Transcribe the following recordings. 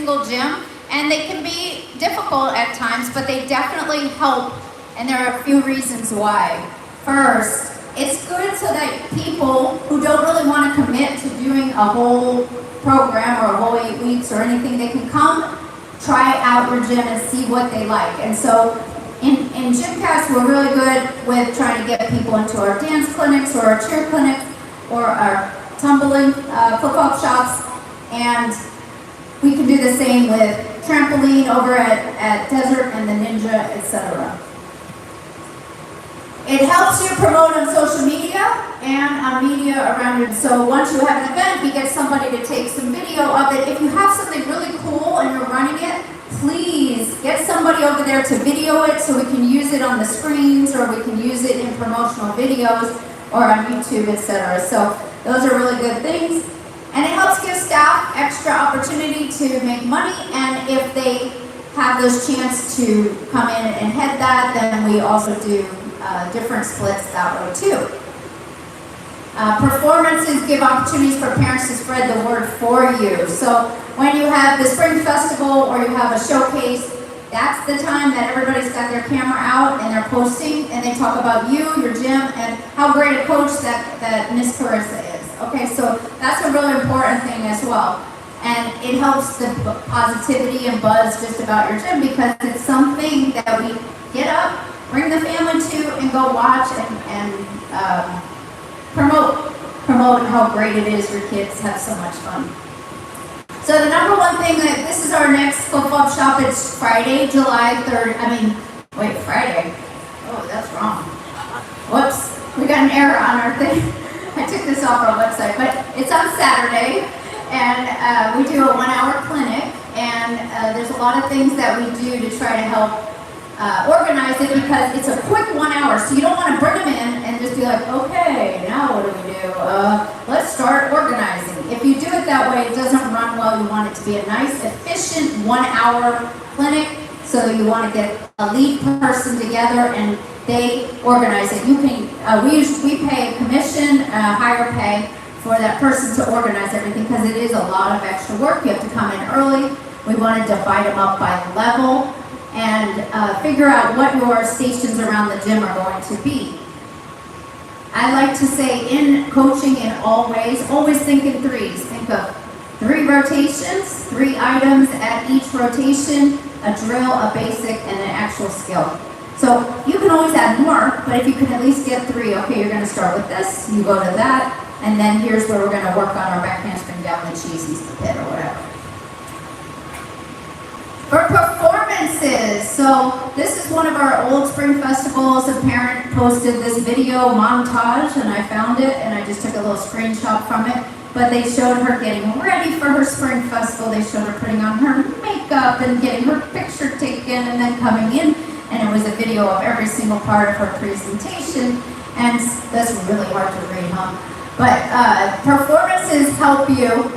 single gym, and they can be difficult at times, but they definitely help, and there are a few reasons why. First, it's good so that people who don't really want to commit to doing a whole program or a whole 8 weeks or anything, they can come try out your gym and see what they like. And so in GymCast, we're really good with trying to get people into our dance clinics or our cheer clinics or our tumbling flip-flop shops, and we can do the same with trampoline over at Desert and the Ninja, etc. It helps you promote on social media and on media around you. So once you have an event, we get somebody to take some video of it. If you have something really cool and you're running it, please get somebody over there to video it so we can use it on the screens, or we can use it in promotional videos or on YouTube, etc. So those are really good things. And it helps give staff extra opportunity to make money, and if they have those chance to come in and head that, then we also do different splits that way too. Performances give opportunities for parents to spread the word for you. So when you have the spring festival or you have a showcase, that's the time that everybody's got their camera out and they're posting, and they talk about you, your gym, and how great a coach that Miss Carissa is. Okay, so that's a really important thing as well. And it helps the positivity and buzz just about your gym, because it's something that we get up, bring the family to, and go watch and promote how great it is. Your kids have so much fun. So the number one thing, that this is our next flip-flop shop. It's Friday, July 3rd. Friday. Oh, that's wrong. Whoops, we got an error on our thing. I took this off our website, but it's on Saturday, and we do a 1-hour clinic, and there's a lot of things that we do to try to help organize it, because it's a quick 1 hour, so you don't want to bring them in and just be like, okay, now what do we do? Let's start organizing. If you do it that way, it doesn't run well. You want it to be a nice, efficient 1 hour clinic, so you want to get a lead person together and they organize it. You can, we pay a commission, higher pay for that person to organize everything, because it is a lot of extra work. You have to come in early. We want to divide them up by level and figure out what your stations around the gym are going to be. I like to say, in coaching in all ways, always think in threes. Think of 3 rotations, 3 items at each rotation, a drill, a basic, and an actual skill. So you can always add more, but if you can at least get 3, okay, you're going to start with this, you go to that, and then here's where we're going to work on our back handspring down the cheesies, the pit, or whatever. For performances, so this is one of our old spring festivals. A parent posted this video montage, and I found it, and I just took a little screenshot from it. But they showed her getting ready for her spring festival. They showed her putting on her makeup and getting her picture taken and then coming in. And it was a video of every single part of her presentation. And that's really hard to read, huh? But performances help you.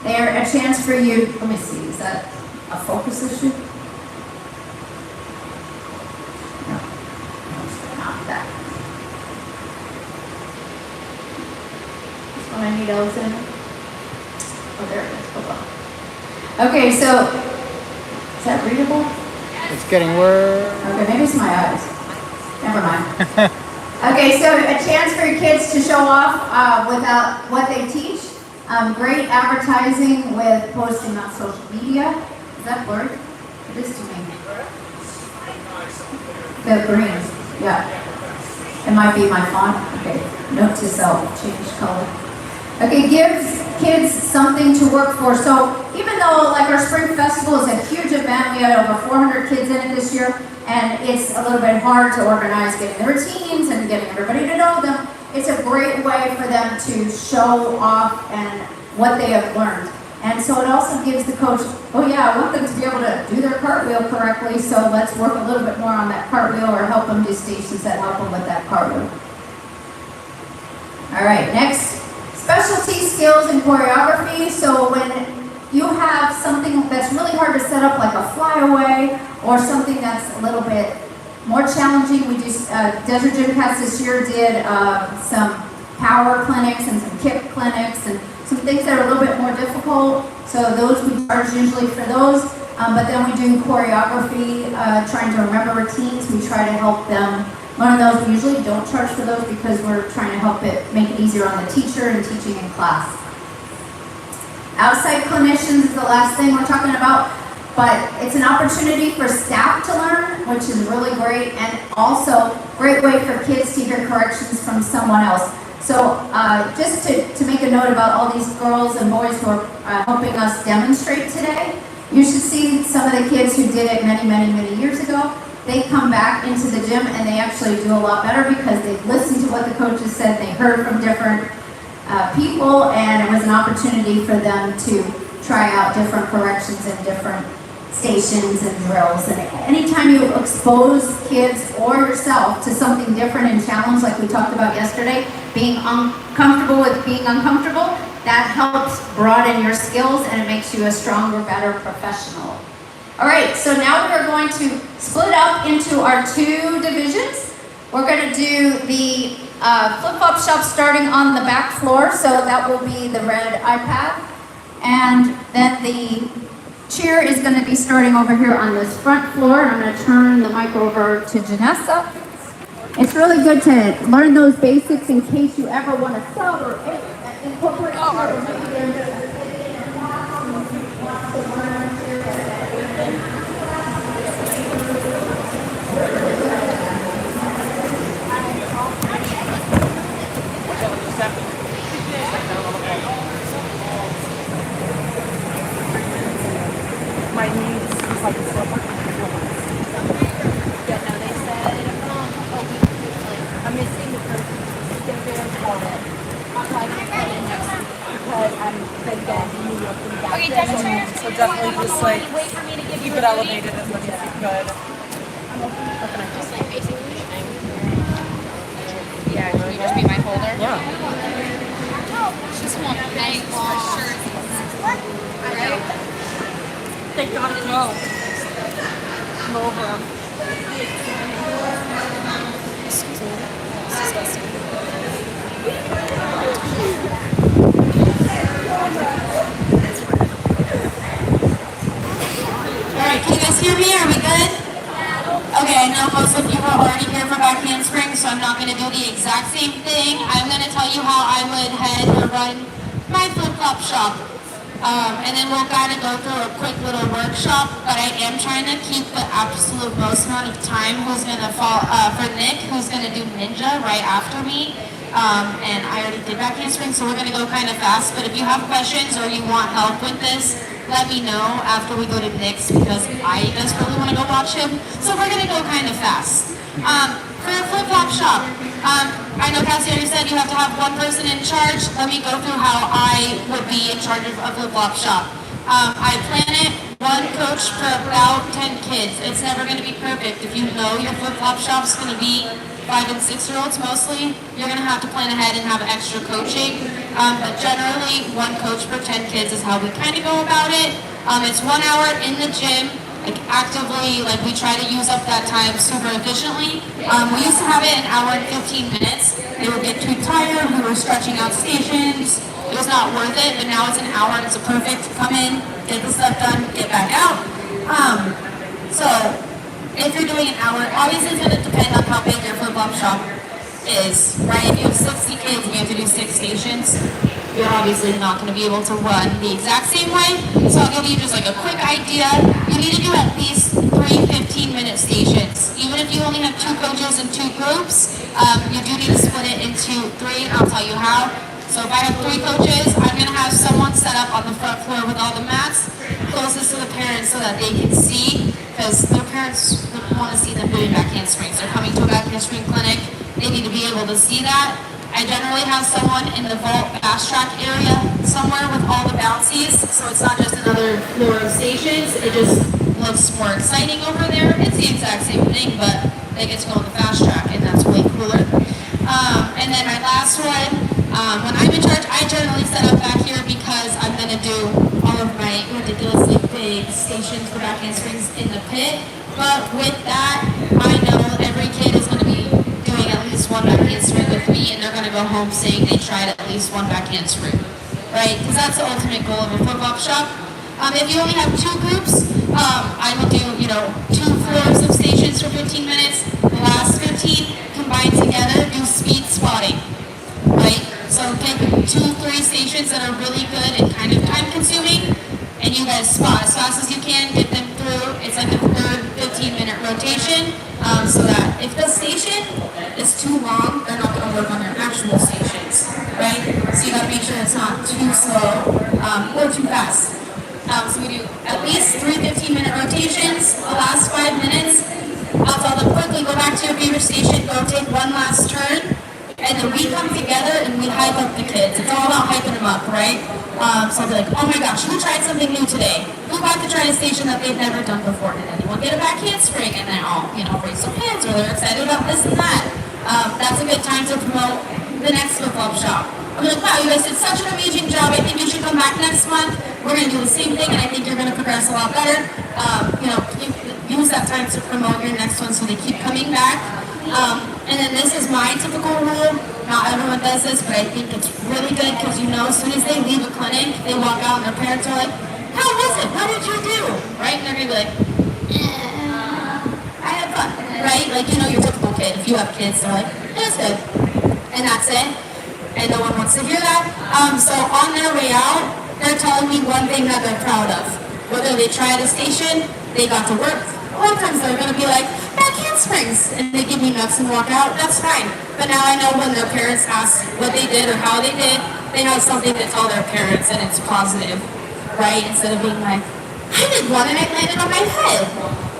They're a chance for you. Let me see, is that a focus issue? No, not that. This one I need L's in. Oh, there it is. Hold on. Okay, so is that readable? It's getting worse. Okay, maybe it's my eyes. Never mind. Okay, so a chance for your kids to show off without what they teach. Great advertising with posting on social media. Is that blurred? It is to me. The green, yeah. It might be my font. Okay, note to self, change color. Okay, gives kids something to work for. So even though like our spring festival is a huge event, we had over 400 kids in it this year, and it's a little bit hard to organize getting the routines and getting everybody to know them. It's a great way for them to show off and what they have learned. And so it also gives the coach, oh yeah, I want them to be able to do their cartwheel correctly, so let's work a little bit more on that cartwheel, or help them do stations that help them with that cartwheel. All right, next, specialty skills and choreography. So when you have something that's really hard to set up, like a flyaway, or something that's a little bit more challenging, we do, Desert GymCast this year did some power clinics and some kick clinics, and some things that are a little bit more difficult. So those we charge usually for those. But then we do choreography, trying to remember routines. We try to help them learn those. We usually don't charge for those because we're trying to help it make it easier on the teacher and teaching in class. Outside clinicians is the last thing we're talking about, but it's an opportunity for staff to learn, which is really great, and also great way for kids to hear corrections from someone else. So just to make a note about all these girls and boys who are helping us demonstrate today, you should see some of the kids who did it many years ago. They come back into the gym and they actually do a lot better because they've listened to what the coaches said, they heard from different people, and it was an opportunity for them to try out different corrections and different stations and drills. And anytime you expose kids or yourself to something different and challenge, like we talked about yesterday, being uncomfortable with being uncomfortable, that helps broaden your skills and it makes you a stronger, better professional. All right, so now we're going to split up into our two divisions. We're going to do the flip-flop shop starting on the back floor, so that will be the red iPad. And then the cheer is going to be starting over here on this front floor. And I'm going to turn the mic over to Janessa. It's really good to learn those basics in case you ever want to sub or incorporate cheer, or maybe they're just sitting in a class and you want to learn cheer. My niece is like so yeah, no, they said, I'm missing the person who's going to be important. I'm like, because I'm been down in New York and back. Okay, demonstrator. So definitely just like Wait for me to give keep you it elevated as much as you could. just like basically. Yeah, can you just be my folder? Yeah. Just want thanks for sure. Alright? They gotta go. Come over. Excuse me. It's disgusting. Alright, can you guys hear me? Are we good? Okay, I know most of you are already here for back handspring, so I'm not going to do the exact same thing. I'm going to tell you how I would head or run my flip-flop shop. And then we'll kind of go through a quick little workshop, but I am trying to keep the absolute most amount of time who's going to fall, for Nick, who's going to do ninja right after me. And I already did back handspring, so we're going to go kind of fast, but if you have questions or you want help with this, let me know after we go to Nick's, because I desperately want to go watch him. So we're going to go kind of fast. For a flip-flop shop, I know Cassie already said you have to have one person in charge. Let me go through how I would be in charge of a flip-flop shop. I plan it, one coach per about 10 kids. It's never going to be perfect. If you know your flip-flop shop's going to be 5 and 6-year-olds mostly, you're going to have to plan ahead and have extra coaching. But generally, one coach per 10 kids is how we kind of go about it. It's 1 hour in the gym, like actively, like we try to use up that time super efficiently. We used to have it an hour and 15 minutes. They would get too tired, we were stretching out stations. It was not worth it, but now it's an hour and it's a perfect come in, get the stuff done, get back out. So if you're doing an hour, obviously it's going to depend on how big your flip-flop shop is, right? If you have 60 kids and you have to do 6 stations, you're obviously not going to be able to run the exact same way. So I'll give you just like a quick idea. You need to do at least 3 15-minute stations. Even if you only have 2 coaches and 2 groups, you do need to split it into 3, and I'll tell you how. So if I have 3 coaches, I'm going to have someone set up on the front floor with all the mats closest to the parents so that they can see, because their parents want to see them doing back handsprings. They're coming to a back handspring clinic. They need to be able to see that. I generally have someone in the vault fast track area somewhere with all the bouncies, so it's not just another floor of stations. It just looks more exciting over there. It's the exact same thing, but they get to go on the fast track, and that's way cooler. And then my last one, when I'm in charge, I generally set up back here because I'm going to do all of my ridiculously big stations for back handsprings in the pit. But with that, I know every kid is going to be doing at least one back handspring with me, and they're going to go home saying they tried at least one back handspring. right? Because that's the ultimate goal of a flip-flop shop. If you only have two groups, I will do, 2 floors of stations for 15 minutes. The last 15 combined together do speed spotting, right? So take 2-3 stations that are really good and kind of time consuming, and you guys spot as fast as you can, get them through. It's like a third 15-minute rotation, so that if the station is too long, they're not going to work on their actual stations, right? So you got to make sure it's not too slow or too fast. So we do at least 3 15-minute rotations. The last 5 minutes, I'll tell them quickly, go back to your favorite station, go take one last turn, and then we come together and we hype up the kids. It's all about hyping them up, right? So I'll be like, oh my gosh, who tried something new today? Who got to try a station that they've never done before? Did anyone get a back handspring? And then all, raise their hands, or they're excited about this and that. That's a good time to promote the next flip-flop shop. I'm like, wow, you guys did such an amazing job. I think you should come back next month. We're going to do the same thing, and I think you're going to progress a lot better. Use that time to promote your next one so they keep coming back. And then this is my typical rule. Not everyone does this, but I think it's really good because as soon as they leave a clinic, they walk out and their parents are like, how was it? What did you do? Right? And they're going to be like, I had fun. Right? Like, your typical kid. If you have kids, they're like, it was good. And that's it. And no one wants to hear that. So on their way out, they're telling me one thing that they're proud of. Whether they try at a station, they got to work. A lot of times they're going to be like, back handsprings, and they give me nuts and walk out. That's fine. But now I know when their parents ask what they did or how they did, they have something to tell their parents, and it's positive, right? Instead of being like, I did one and it landed on my head.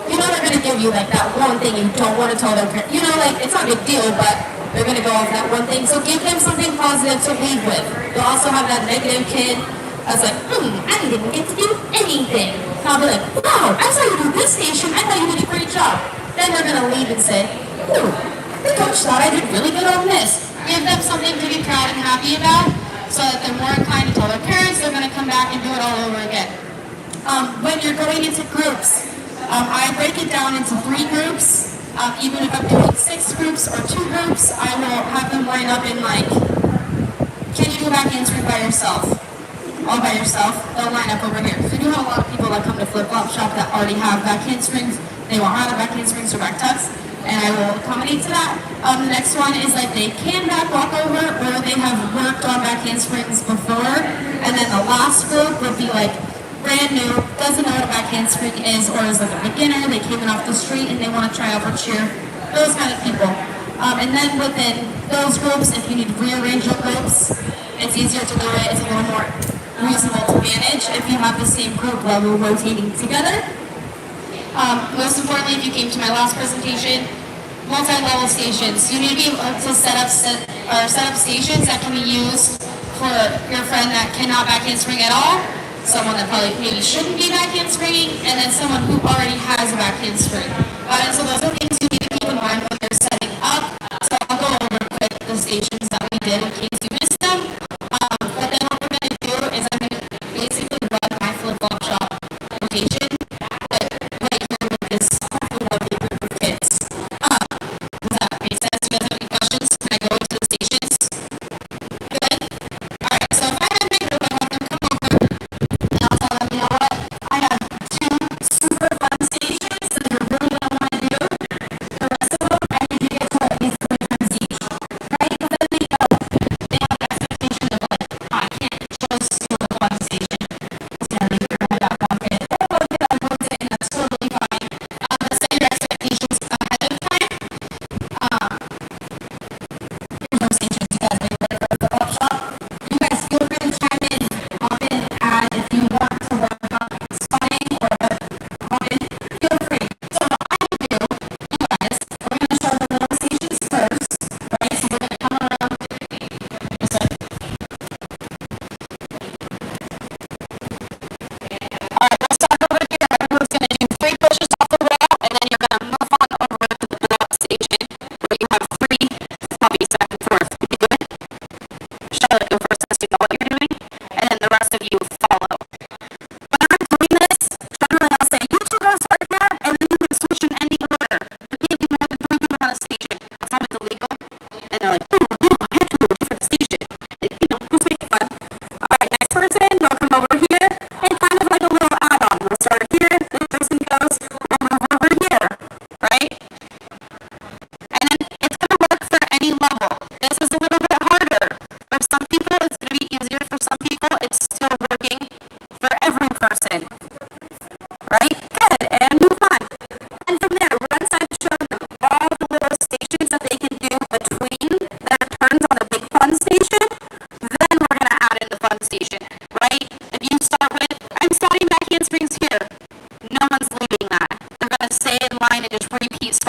They're going to give you like that one thing you don't want to tell their parents. It's not a big deal, but they're going to go off that one thing. So give them something positive to leave with. You'll also have that negative kid that's like, I didn't get to do anything. And I'll be like, wow, I saw you do this station. I thought you did a great job. Then they're going to leave and say, ooh, the coach thought I did really good on this. Give them something to be proud and happy about so that they're more inclined to tell their parents they're going to come back and do it all over again. When you're going into groups, I break it down into 3 groups. Even if I'm doing 6 groups or 2 groups, I will have them line up in can you do a back handspring by yourself? All by yourself, they'll line up over here. So we do have a lot of people that come to flip-flop shop that already have back handsprings. They want either back handsprings or back tucks, and I will accommodate to that. The next one is they can back walk over, or they have worked on back handsprings before. And then the last group would be brand new, doesn't know what a back handspring is, or is a beginner, they came in off the street and they want to try out for cheer. Those kind of people. And then within those groups, if you need to rearrange your groups, it's easier to do it. It's a little more reasonable to manage if you have the same group level rotating together. Most importantly, if you came to my last presentation, multi-level stations. You need to be able to set up stations that can be used for your friend that cannot back handspring at all, someone that probably maybe shouldn't be back handspringing, and then someone who already has a back handspring. And so those are things you need to keep in mind when you're setting up. So I'll go over quick the stations that we did in case you missed them. But then what we're going to do is I'm going to basically run my flip-flop shop rotation, but right here with this lovely group of kids. Does that make sense? Do you guys have any questions? Can I go into the stations? Good? Alright, so if I have my group, I want them to come over, and I'll tell them, you know what? I have 2 super fun stations that you're really going to want to do.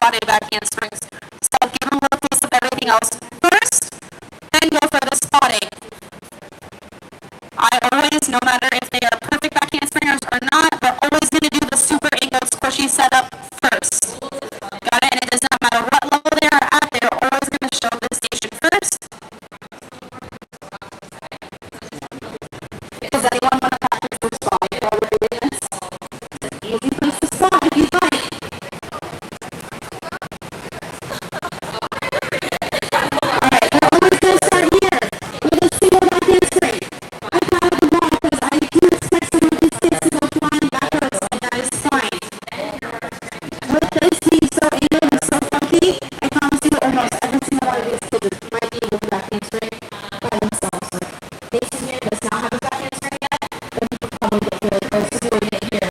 spotted back handsprings. So give them a little taste of everything else first, then go for the spotting. I always, no matter if they are perfect back handspringers or not, we're always going to do the super angled squishy setup first. Got it? And it does not matter what level they are at, they are always going to show this station first. Does anyone want to practice the spot while we're doing this? It's an easy place to spot if you'd like. Alright, we're always going to start here with a single back handspring. I followed the ball because I do expect some of these kids to go flying backwards, and that is fine. With this being so angled and so funky, I promise you almost every single one of these kids might be able to back handspring by themselves. Like, Mason here does not have a back handspring yet, but he could probably get really close to doing it here.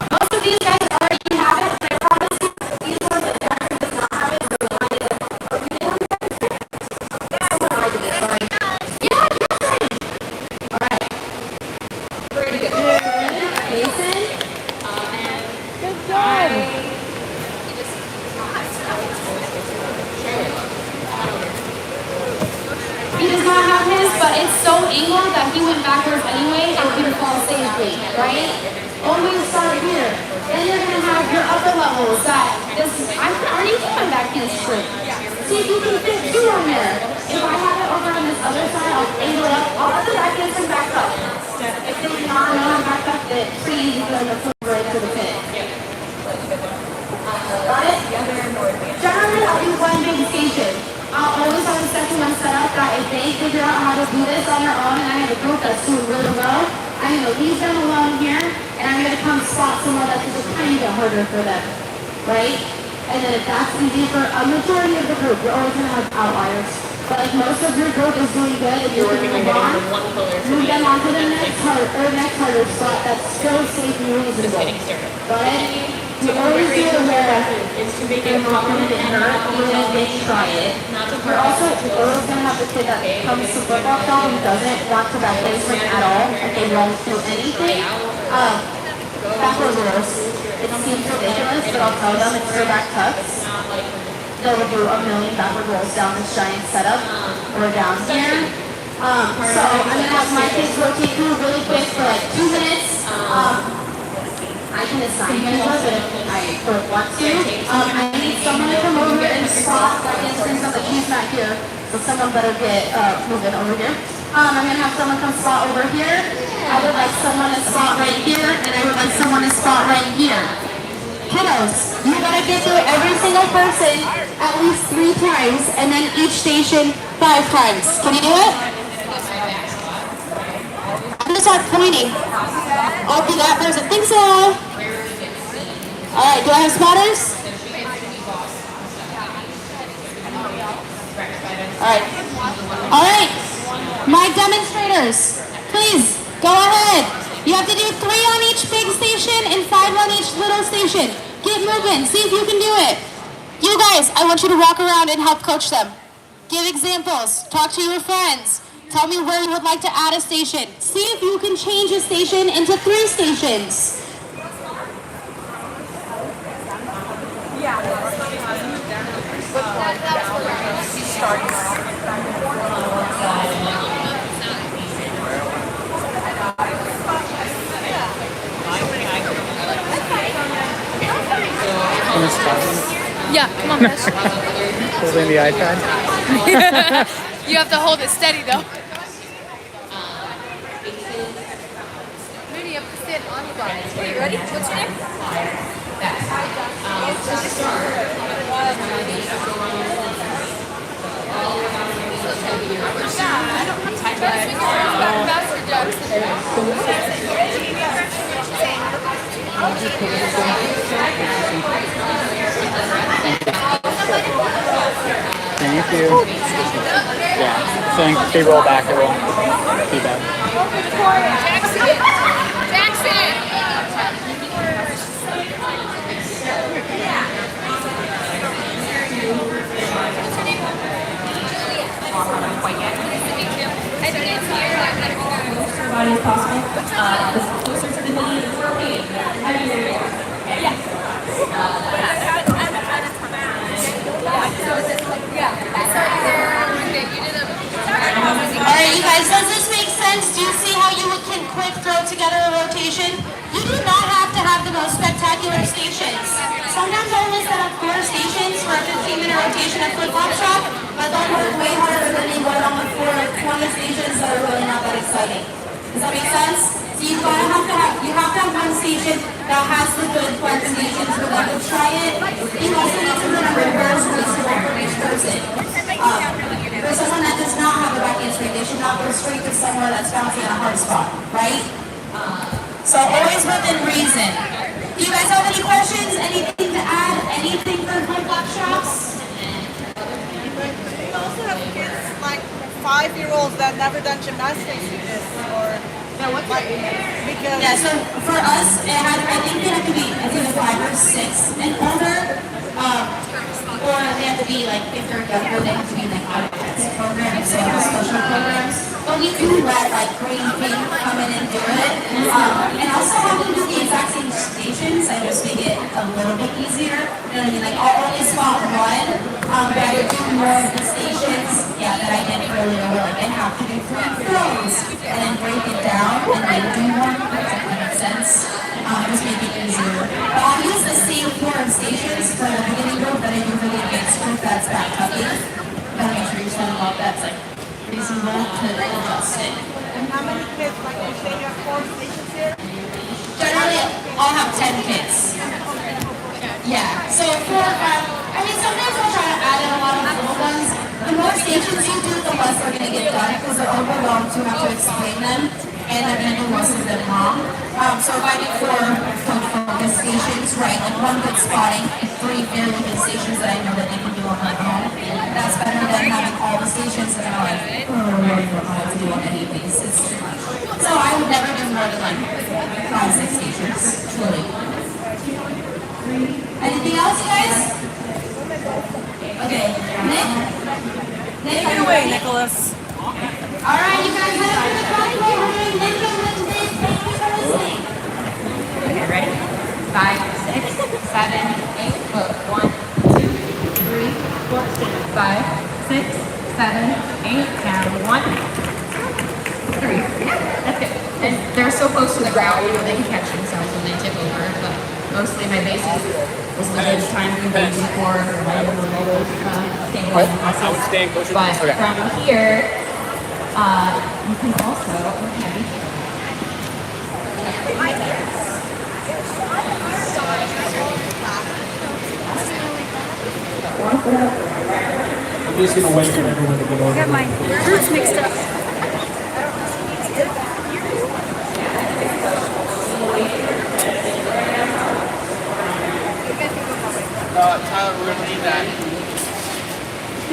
Most of these guys already have it, but I promise you, these ones that Jeffrey does not have it, so we might get it. Alright. Pretty good. Mason? Good job. He does not have his, but it's so angled that he went backwards anyway and couldn't fall safely, right? Always start here. Then you're gonna have your upper levels that this I can already do my back handspring. See if you can fit two on there. If I have it over on this other side, I'll angle up. I'll let the back handspring back up. If they do not know I'm back up, it's pretty easy for them to flip right to the pit. Got it? Generally, I'll do one big station. I'll always have a second one set up that if they figure out how to do this on their own and I have a group that's doing really well, I'm going to leave them alone here and I'm going to come spot somewhere that's just a tiny bit harder for them, right? And then if that's easy for a majority of the group, you're always going to have outliers. But if most of your group is doing good and you're going to move them on to the next harder spot that's still safe and reasonable. Got it? You always do it where you're not going to get hurt, even if they try it. You're also always going to have the kid that comes to football club and doesn't want to back handspring at all, and they won't do anything. Backward rolls. It seems ridiculous, but I'll tell them it's their back tucks. They'll do a million backward rolls down this giant setup, or down here. So I'm going to have my kids rotate through really quick for like 2 minutes. I can assign you but if I don't want to. I need someone to come over and spot back handspring so that she's not here. So someone better get moving over here. I'm going to have someone come spot over here. I would like someone to spot right here, and I would like someone to spot right here. Kiddos, you gotta get through every single person at least 3 times, and then each station 5 times. Can you do it? I'm gonna start pointing. I'll do that person. Think so. Alright, do I have spotters? Alright, my demonstrators, please, go ahead. You have to do 3 on each big station and 5 on each little station. Get moving, see if you can do it. You guys, I want you to walk around and help coach them. Give examples, talk to your friends. Tell me where you would like to add a station. See if you can change a station into 3 stations. Yeah, come on, Chris. Holding the iPad. You have to hold it steady though. Mooney, you have to stand on the line. Are you ready? What's your name? Thank you. Yeah, so if they roll back, it won't be bad. Jackson! put together a rotation, you do not have to have the most spectacular stations. Sometimes I only set up 4 stations for a 15-minute rotation at flip-flop shop, but they'll work way harder than me going on with 4 20 stations that are really not that exciting. Does that make sense? So you have to have one station that has the good fun stations for them to try it. You also need to remember where's reasonable for each person. For someone that does not have a back handspring, they should not go straight to somewhere that's bouncing in a hard spot, right? So always within reason. Do you guys have any questions? Anything to add? Anything for flip-flop shops? We also have kids like 5-year-olds that never done gymnastics with this, or because Yeah, so for us, I think they have to be, it's either 5 or 6 and older, or they have to be like, if they're younger, they have to be like out of programs, so special programs. But we do let like green pink come in and do it. And also have them do the exact same stations, I just make it a little bit easier. You know what I mean? Like I'll only spot one, but I would do more of the stations, that I did earlier, where like I have to do 3 throws and then break it down and then do one. Does that make sense? Just make it easier. But I'll use the same 4 stations for the beginning group that I do for the advanced group that's back tucking. Gotta make sure you're setting up that's like reasonable to adjust it. and how many kids? Like you say, you have 4 stations here. Generally, I'll have 10 kids. Yeah, so for, sometimes I'll try to add in a lot of little ones. The more stations you do, the less they're going to get done because they're overwhelmed to have to explain them, and they're going to do most of them wrong. So if I do 4 focus stations, right, like 1 good spotting, 3 fairly good stations that I know that they can do on their own, that's better than having all the stations that are like, I don't know how to do on any of these. It's too much. So I would never do more than like 5, 6 stations, truly. Anything else, guys? Okay, Nick? Take it away, Nicholas. All right, you guys have a good one. Nick and Lindsay, thank you for listening. Okay, ready? 5, 6, 7, 8. Look, 1, 2, 3, 4, 5, 6, 7, 8. Down 1, 3. Yeah, that's good. And they're so close to the ground, they can catch themselves when they tip over. But mostly my basics was limited time for the before or whatever thing was I would stand closer to But this. Okay. from here, you can also, okay. I'm just gonna wait for everyone to get over. Got my roots mixed up. Tyler, we're gonna need that.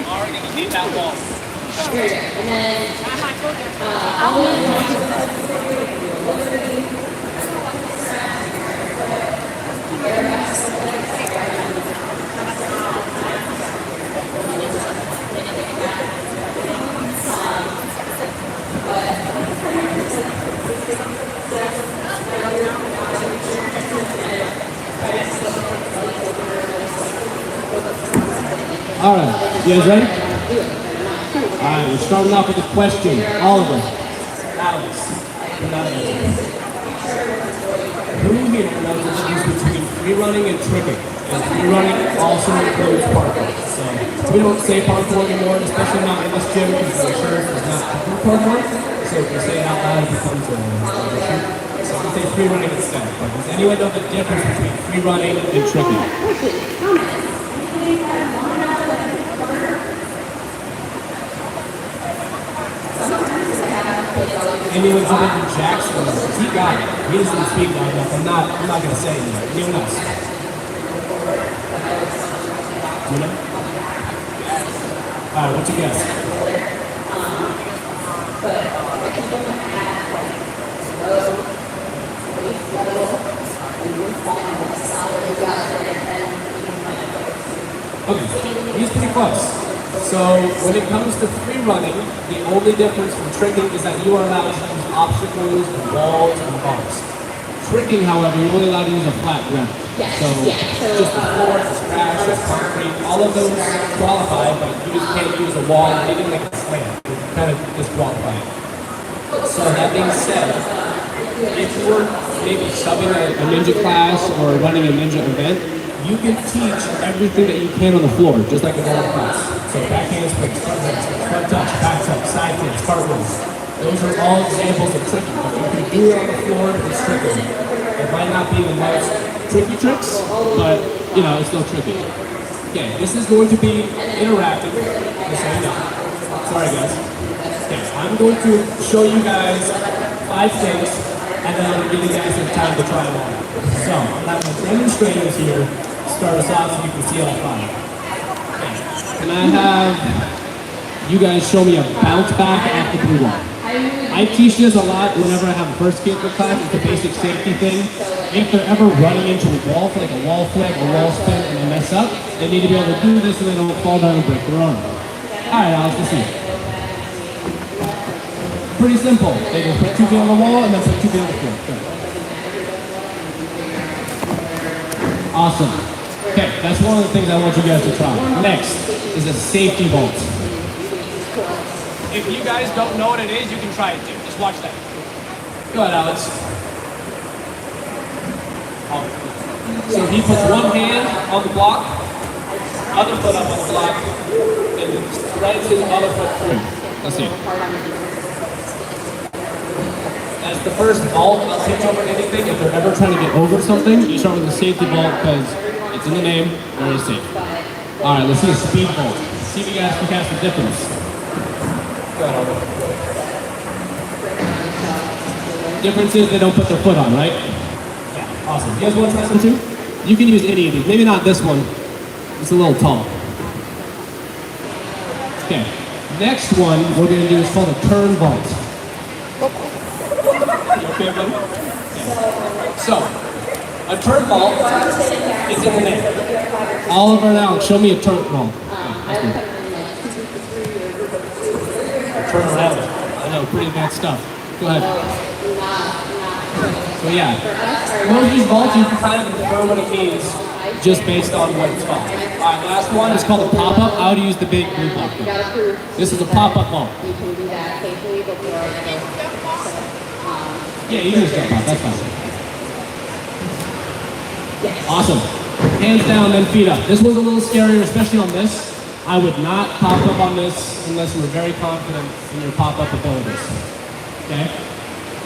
Are we gonna need that wall? All right, you guys ready? All right, we're starting off with a question. All of them. Alex. Who here knows the difference between free running and tricking? And free running also includes parkour. So we don't say parkour anymore, especially not in this gym because the sheriff is not parkour. So if you say it out loud, it becomes a issue. So we say free running instead. But does anyone know the difference between free running and tricking? Anyone other than Jackson? He got it. He doesn't speak loud enough. I'm not gonna say anything. Anyone else? You know? Alright, what's your guess? Okay, he's pretty close. So when it comes to free running, the only difference from tricking is that you are allowed to use obstacles and walls and bumps. Tricking, however, you're only allowed to use a flat ground. So just the floor, the scratch, the concrete, all of those qualify, but you just can't use a wall or anything like a slam. You're kind of disqualified. So that being said, if you were maybe subbing a ninja class or running a ninja event, you can teach everything that you can on the floor, just like a normal class. So back handsprings, front handsprings, front touch, back touch, side kicks, cartwheels. Those are all examples of tricky. If you can do it on the floor, it's tricky. It might not be the most tricky tricks, but you know, it's still tricky. Okay, this is going to be interactive. Just so you know. Sorry guys. Okay, I'm going to show you guys 5 things, and then I'm going to give you guys some time to try them all. So, I'm having the demonstrators here start us off so you can see all 5. Okay. Can I have you guys show me a bounce back off the blue wall? I teach this a lot whenever I have a first kid for class. It's a basic safety thing. If they're ever running into a wall, for like a wall flick, a wall spin, and they mess up, they need to be able to do this so they don't fall down and break their arm. Alright, Alex, let's see. Pretty simple. They just put 2 feet on the wall and then put 2 feet on the floor. Good. Awesome. Okay, that's one of the things I want you guys to try. Next is a safety vault. If you guys don't know what it is, you can try it too. Just watch that. Go ahead, Alex. So he puts one hand on the block, other foot up on the block, and then spreads his other foot through. Let's see. As the first vault, I'll take over anything. If they're ever trying to get over something, you start with a safety vault because it's in the name, very safe. All right, let's see a speed vault. See if you guys can catch the difference. Go ahead, Albert. Difference is they don't put their foot on, right? Yeah, awesome. You guys want to try some too? You can use any of these. Maybe not this one. It's a little tall. Okay. Next one we're going to do is called a turn vault. You okay, buddy? Yeah. So, a turn vault is in the name. Oliver and Alex, show me a turn vault. Yeah, turn around. I know, pretty advanced stuff. Go ahead. So yeah, most of these vaults you can kind of infer what it means just based on what it's called. Alright, last one is called a pop-up. I would use the big blue block. This is a pop-up vault. Yeah, you can just jump off, that's fine. Awesome. Hands down, then feet up. This one's a little scarier, especially on this. I would not pop up on this unless you were very confident in your pop-up abilities. Okay?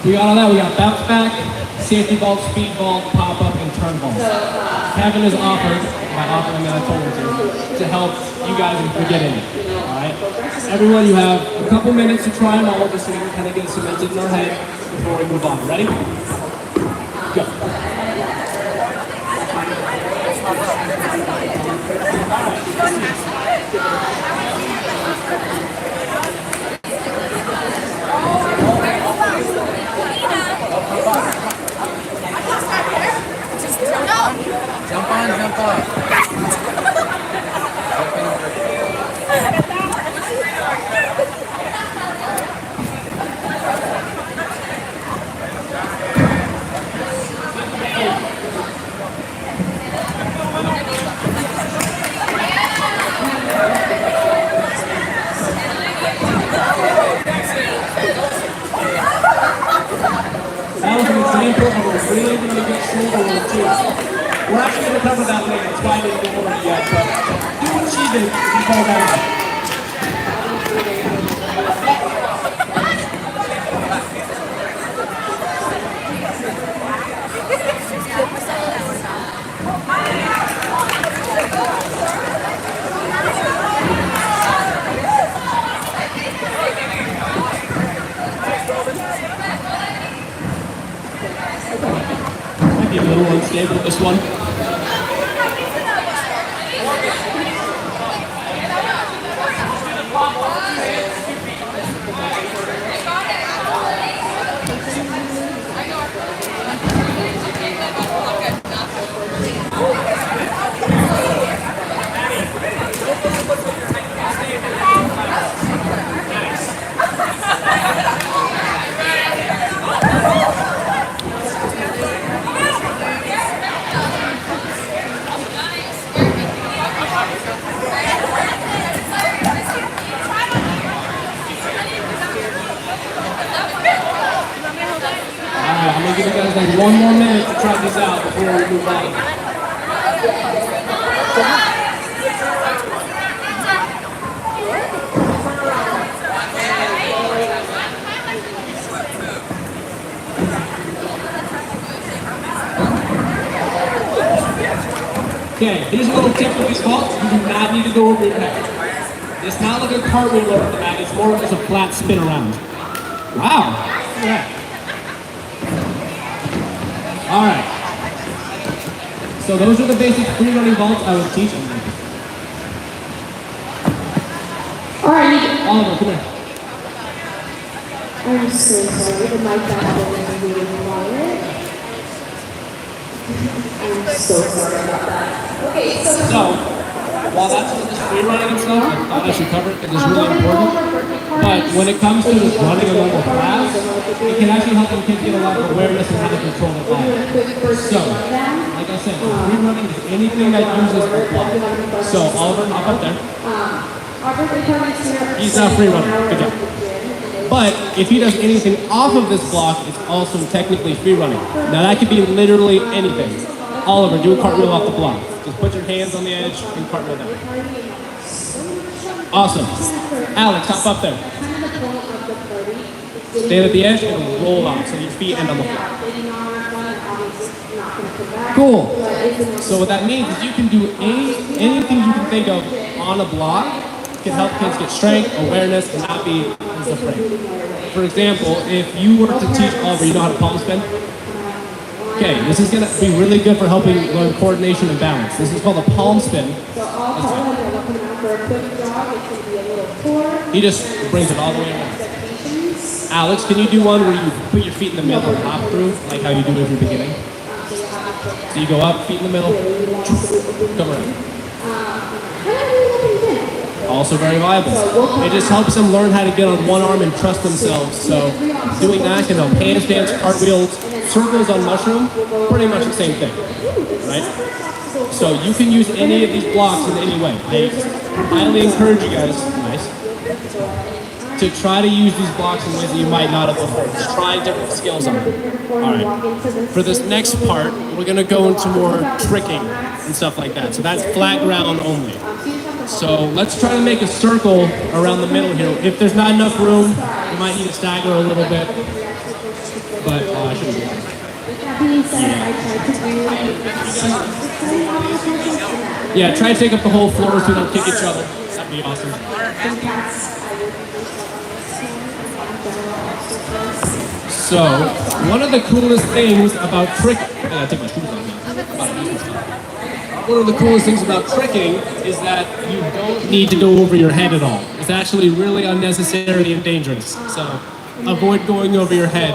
We got all that. We got bounce back, safety vault, speed vault, pop-up, and turn vault. Kevin has offered, by offering that I told him to help you guys if we get in it. Alright? Everyone, you have a couple minutes to try them all just so we can kind of get cemented in our head before we move on. Ready? Go. Jump on, jump off. That was an example of a really, really good shoulder roll too. We're actually going to cover that later. That's why I didn't go over it yet. But do what she did before that. Might be a little unstable, this one. give you guys like 1 more minute to try this out before we move on. Okay, here's a little tip with these vaults. You do not need to go over your head. It's not like a cartwheel over the back, it's more of just a flat spin around. Wow. Yeah. Alright. So those are the basic free running vaults I would teach them. Alright, Oliver, come here. I'm so sorry, the mic got a little quiet. I'm so sorry about that. Okay, So, while that's just free running and stuff, I thought I should cover it because it's really important. But when it comes to just running a normal class, it can actually help them kids get a lot of awareness and how to control their body. So, like I said, free running is anything that uses a block. So, Oliver, hop up there. He's not free running. Good job. But if he does anything off of this block, it's also technically free running. Now that could be literally anything. Oliver, do a cartwheel off the block. Just put your hands on the edge and cartwheel down. Awesome. Alex, hop up there. Stand at the edge and roll off so your feet end on the floor. Cool. So what that means is you can do anything you can think of on a block. Can help kids get strength, awareness, and not be as afraid. For example, if you were to teach Oliver, you know how to palm spin? Okay, this is going to be really good for helping learn coordination and balance. This is called a palm spin. He just brings it all the way around. Alex, can you do one where you put your feet in the middle and hop through, like how you do at the beginning? So you go up, feet in the middle, come around. Also very viable. It just helps them learn how to get on one arm and trust themselves. So doing that can help handstands, cartwheels, circles on mushroom, pretty much the same thing, right? So you can use any of these blocks in any way. I highly encourage you guys, to try to use these blocks in ways that you might not have before. Just try different skills on them. All right. For this next part, we're gonna go into more tricking and stuff like that. So that's flat ground only. So let's try to make a circle around the middle here. If there's not enough room, you might need to stagger a little bit. But I shouldn't do that. Yeah, try to take up the whole floor so we don't kick each other. That'd be awesome. So, one of the coolest things about trick, I gotta take my shoes off now. One of the coolest things about tricking is that you don't need to go over your head at all. It's actually really unnecessary and dangerous. So, avoid going over your head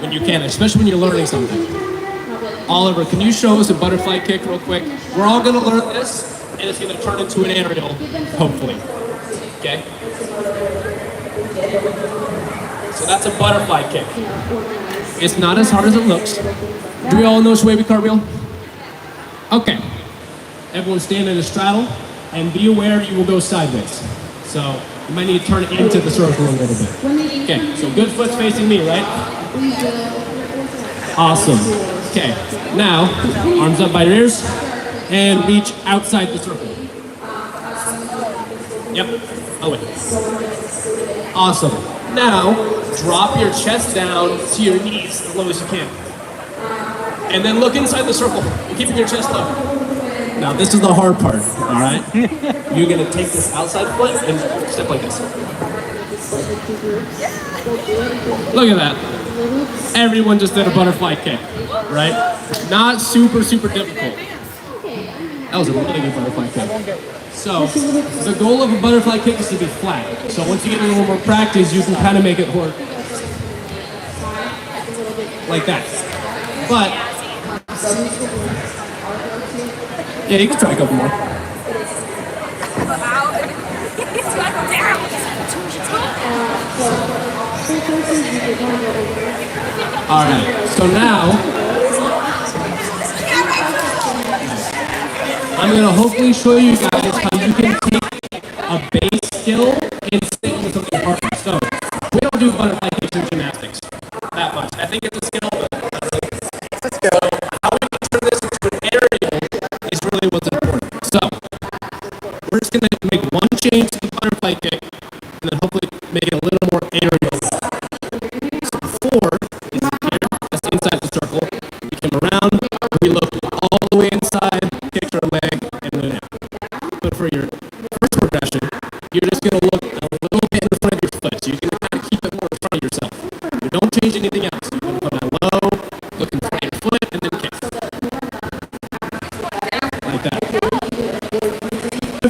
when you can, especially when you're learning something. Oliver, can you show us a butterfly kick real quick? We're all gonna learn this, and it's gonna turn into an aerial, hopefully. Okay? So that's a butterfly kick. It's not as hard as it looks. Do we all know Shway cartwheel? Okay. Everyone stand in a straddle, and be aware you will go sideways. So you might need to turn it into the circle a little bit. Okay, so good foot's facing me, right? Awesome. Okay, now, arms up by your ears, and reach outside the circle. Yep, oh wait. Awesome. Now, drop your chest down to your knees as low as you can. And then look inside the circle, keeping your chest low. Now, this is the hard part, all right? You're gonna take this outside foot and step like this. Look at that. Everyone just did a butterfly kick, right? Not super, super difficult. That was a really good butterfly kick. So, the goal of a butterfly kick is to be flat. So once you get a little more practice, you can kind of make it work like that. But, yeah, you can try a couple more. All right, so now, I'm going to hopefully show you guys how you can take a base skill and stick with something harder. So, we don't do butterfly kicks in gymnastics that much. I think it's a skill, but not really.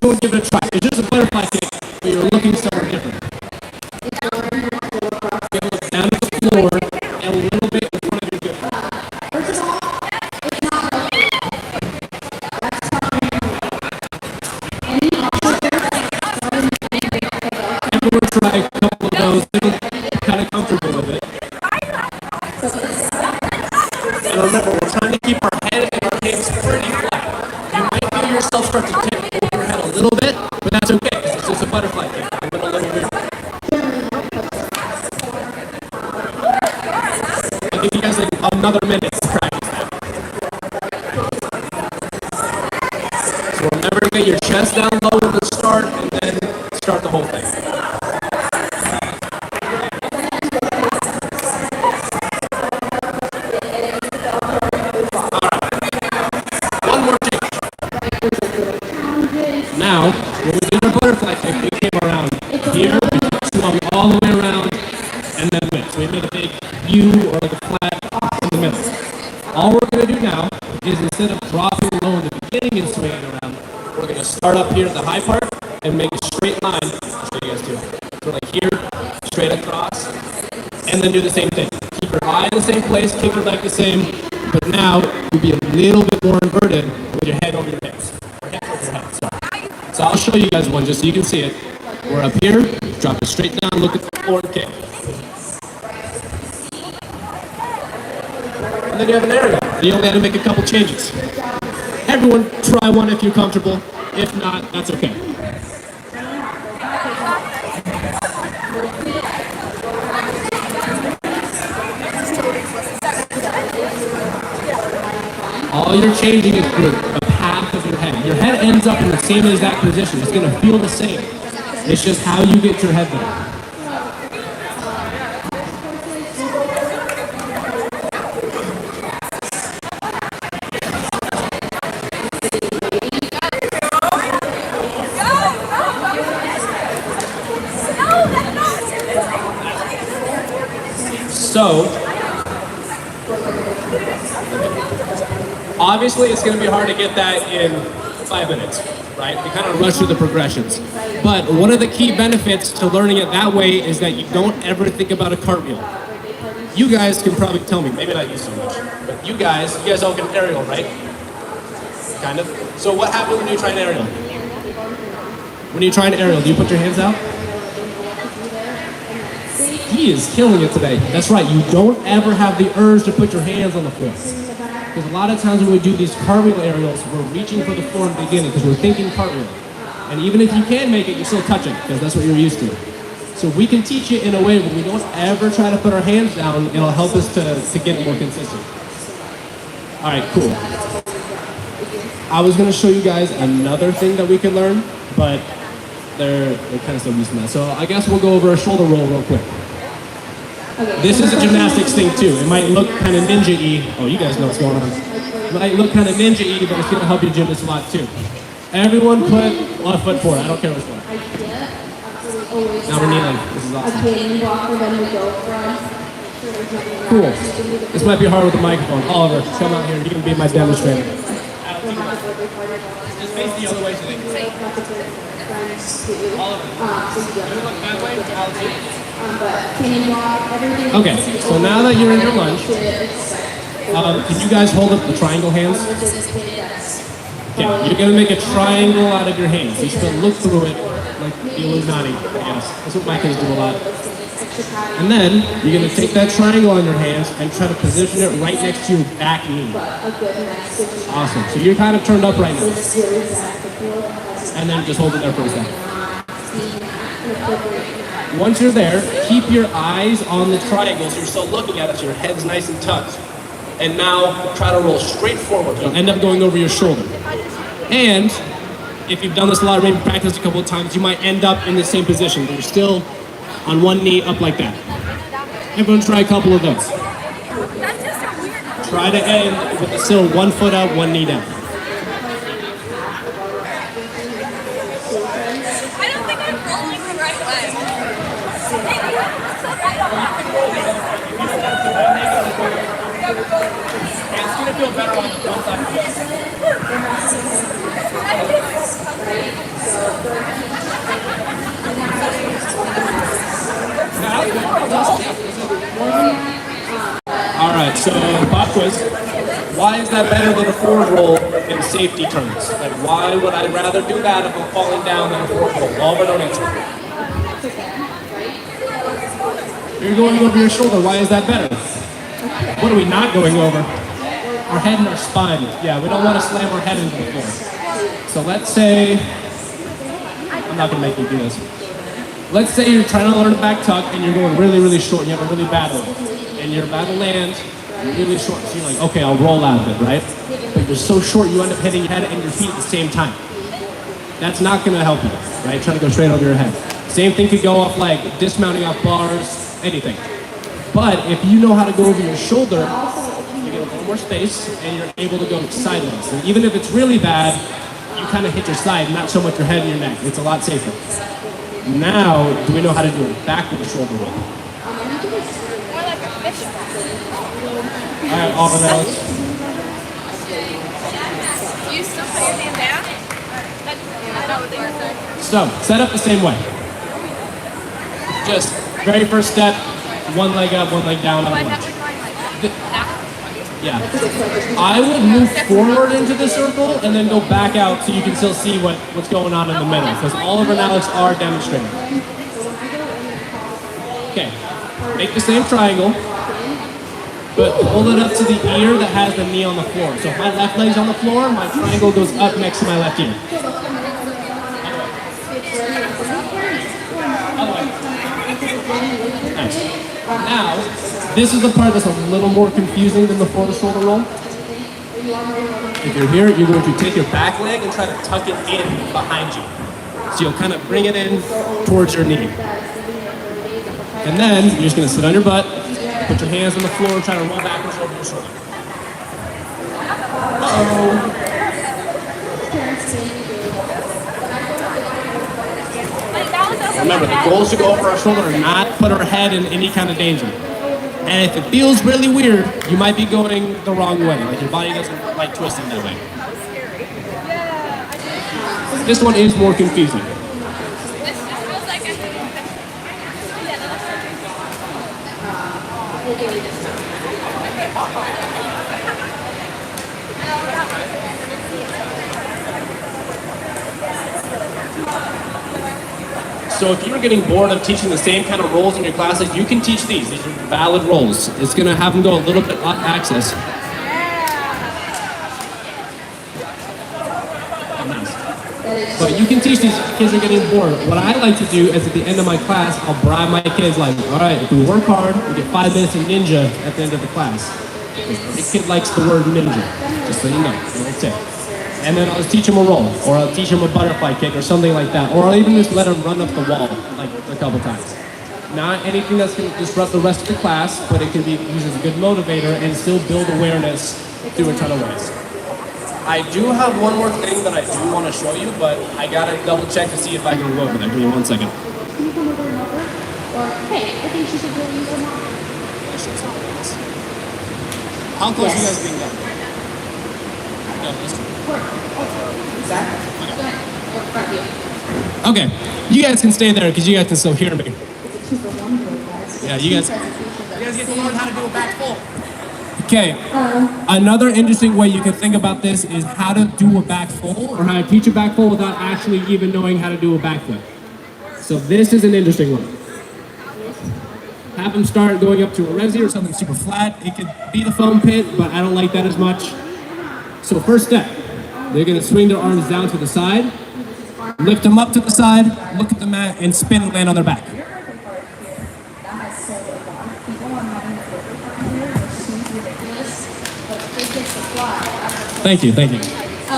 everyone give it a try. It's just a butterfly kick, but you're looking somewhere different. Give a look down to the floor and a little bit in front of your hip. Everyone try a couple of those. Feel kind of comfortable with it. And remember, we're trying to keep our head and our hands pretty flat. You might feel yourself start to tip over your head a little bit, but that's okay, because it's just a butterfly kick. I'm going to let it be. I'll give you guys like another minute to practice that. So remember to get your chest down low at the start, and then start the whole thing. Now, when we did our butterfly kick, we came around here, we swung all the way around, and then went. So we made a big U or like a flat in the middle. All we're going to do now is instead of dropping low in the beginning and swinging around, we're going to start up here at the high part and make a straight line. I'll show you guys too. So like here, straight across, and then do the same thing. Keep your eye in the same place, kick your leg the same, but now you'll be a little bit more inverted with your head over your hips. Or hips over your head, sorry. So I'll show you guys one just so you can see it. We're up here, drop it straight down, look at the floor and kick. And then you have an aerial. You only have to make a couple changes. Everyone try one if you're comfortable. If not, that's okay. All you're changing is the path of your head. Your head ends up in the same exact position. It's going to feel the same. It's just how you get your head there. So, obviously it's going to be hard to get that in 5 minutes, right? We kind of rush through the progressions. But one of the key benefits to learning it that way is that you don't ever think about a cartwheel. You guys can probably tell me, maybe not you so much, but you guys all can aerial, right? Kind of. So what happens when you try an aerial? When you try an aerial, do you put your hands out? He is killing it today. That's right, you don't ever have the urge to put your hands on the floor. Because a lot of times when we do these cartwheel aerials, we're reaching for the floor in the beginning because we're thinking cartwheel. And even if you can make it, you still touch it because that's what you're used to. So we can teach it in a way where we don't ever try to put our hands down. It'll help us to get more consistent. All right, cool. I was going to show you guys another thing that we could learn, but they're kind of so used to that. So I guess we'll go over a shoulder roll real quick. This is a gymnastics thing too. It might look kind of ninja-y. Oh, you guys know what's going on. It might look kind of ninja-y, but it's going to help your gymnast a lot too. Everyone put left foot forward. I don't care which one. Now we're kneeling. This is awesome. Cool. This might be hard with the microphone. Oliver, come out here. You can be my demonstrator. Just face the other way so they can see. Oliver, you look that way. Okay, so now that you're in your lunge, can you guys hold up the triangle hands? Yeah, you're going to make a triangle out of your hands. You should look through it like the Illuminati, I guess. That's what my kids do a lot. And then you're going to take that triangle on your hands and try to position it right next to your back knee. Awesome. So you're kind of turned up right now. And then just hold it there for a second. Once you're there, keep your eyes on the triangle so you're still looking at it so your head's nice and tucked. And now try to roll straight forward. You'll end up going over your shoulder. And if you've done this a lot or maybe practiced a couple of times, you might end up in the same position, but you're still on one knee up like that. Everyone try a couple of those. Try to end with still 1 foot up, 1 knee down. I don't think I'm rolling the right way. It's going to feel better on the front side. right, so pop quiz. Why is that better than a forward roll in safety terms? Like, why would I rather do that if I'm falling down than a forward roll? All but don't answer. You're going over your shoulder. Why is that better? What are we not going over? Our head and our spine. Yeah, we don't want to slam our head into the floor. So let's say, I'm not going to make you do this. Let's say you're trying to learn a back tuck and you're going really, really short and you have a really bad one. And you're about to land really short. So you're like, okay, I'll roll out of it, right? But you're so short you end up hitting your head and your feet at the same time. That's not going to help you, right? Trying to go straight over your head. Same thing could go off like dismounting off bars, anything. But if you know how to go over your shoulder, you get a little more space and you're able to go sideways. And even if it's really bad, you kind of hit your side, not so much your head and your neck. It's a lot safer. Now, do we know how to do it back with the shoulder roll? All right, all of Alex. You still put your hand down? That's not what they were saying. So, set up the same way. Just very first step, one leg up, one leg down, other leg. Yeah. I would move forward into the circle and then go back out so you can still see what's going on in the middle, because Oliver and Alex are demonstrating. Okay. Make the same triangle, but pull it up to the ear that has the knee on the floor. So if my left leg's on the floor, my triangle goes up next to my left ear. Nice. Now, this is the part that's a little more confusing than the forward shoulder roll. If you're here, you're going to take your back leg and try to tuck it in behind you. So you'll kind of bring it in towards your knee. And then you're just going to sit on your butt, put your hands on the floor, and try to roll backwards over your shoulder. Uh-oh. Remember, the goal is to go over our shoulder and not put our head in any kind of danger. And if it feels really weird, you might be going the wrong way. Like your body doesn't like twisting that way. This one is more confusing. So if you're getting bored of teaching the same kind of rolls in your classes, you can teach these. These are valid rolls. It's going to have them go a little bit off axis. But you can teach these if kids are getting bored. What I like to do is at the end of my class, I'll bribe my kids like, all right, if we work hard, we get 5 minutes of ninja at the end of the class. Every kid likes the word ninja, just so you know. That's it. And then I'll just teach them a roll, or I'll teach them a butterfly kick, or something like that. Or I'll even just let them run up the wall, like a couple times. Not anything that's going to disrupt the rest of the class, but it can be used as a good motivator and still build awareness through a ton of ways. I do have one more thing that I do want to show you, but I got to double check to see if I can go over there. Give me 1 second. Can you come over and over? Or, hey, I think she should go use her mom. How close are you guys being done? Okay, you guys can stay there because you guys can still hear me. Yeah, you guys get to learn how to do a back full. Okay, another interesting way you can think about this is how to do a back full, or how to teach a back full without actually even knowing how to do a backflip. So this is an interesting one. Have them start going up to a resi or something super flat. It could be the foam pit, but I don't like that as much. So first step, they're gonna swing their arms down to the side, lift them up to the side, look at the mat, and spin and land on their back. Thank you.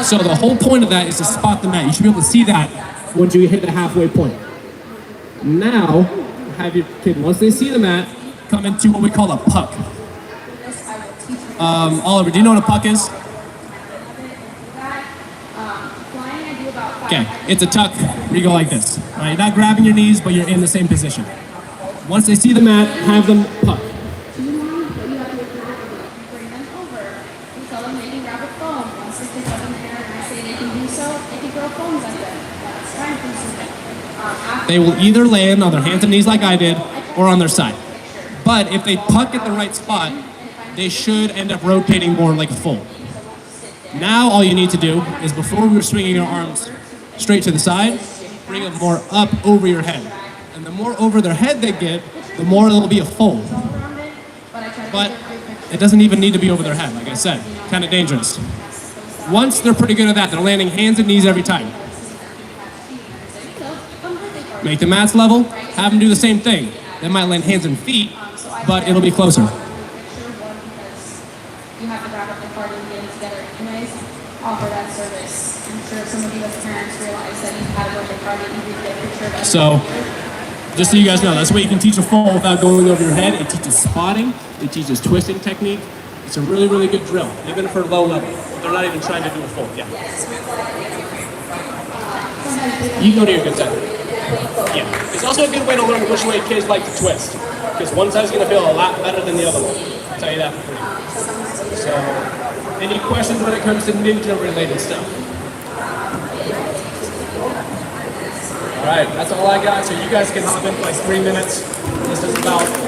So the whole point of that is to spot the mat. You should be able to see that once you hit the halfway point. Now, have your kid, once they see the mat, come into what we call a puck. Oliver, do you know what a puck is? Okay, it's a tuck where you go like this. All right, you're not grabbing your knees, but you're in the same position. Once they see the mat, have them puck. They will either land on their hands and knees like I did, or on their side. But if they puck at the right spot, they should end up rotating more like a full. Now all you need to do is before we're swinging your arms straight to the side, bring it more up over your head. And the more over their head they get, the more it'll be a fold. But it doesn't even need to be over their head, like I said, kind of dangerous. Once they're pretty good at that, they're landing hands and knees every time. Make the mats level, have them do the same thing. They might land hands and feet, but it'll be closer. You have to wrap up the party and get it together anyways. Offer that service. I'm sure some of you as parents realize that you've had a birthday party and you get a picture of it. So, just so you guys know, that's why you can teach a fold without going over your head. It teaches spotting, it teaches twisting technique. It's a really, really good drill, even for low level. They're not even trying to do a fold, yeah. You go to your good side. Yeah. It's also a good way to learn which way kids like to twist. Because one side's going to feel a lot better than the other one. I'll tell you that for free. So, any questions when it comes to ninja related stuff? Alright, that's all I got. So you guys can hop in for like 3 minutes. This is about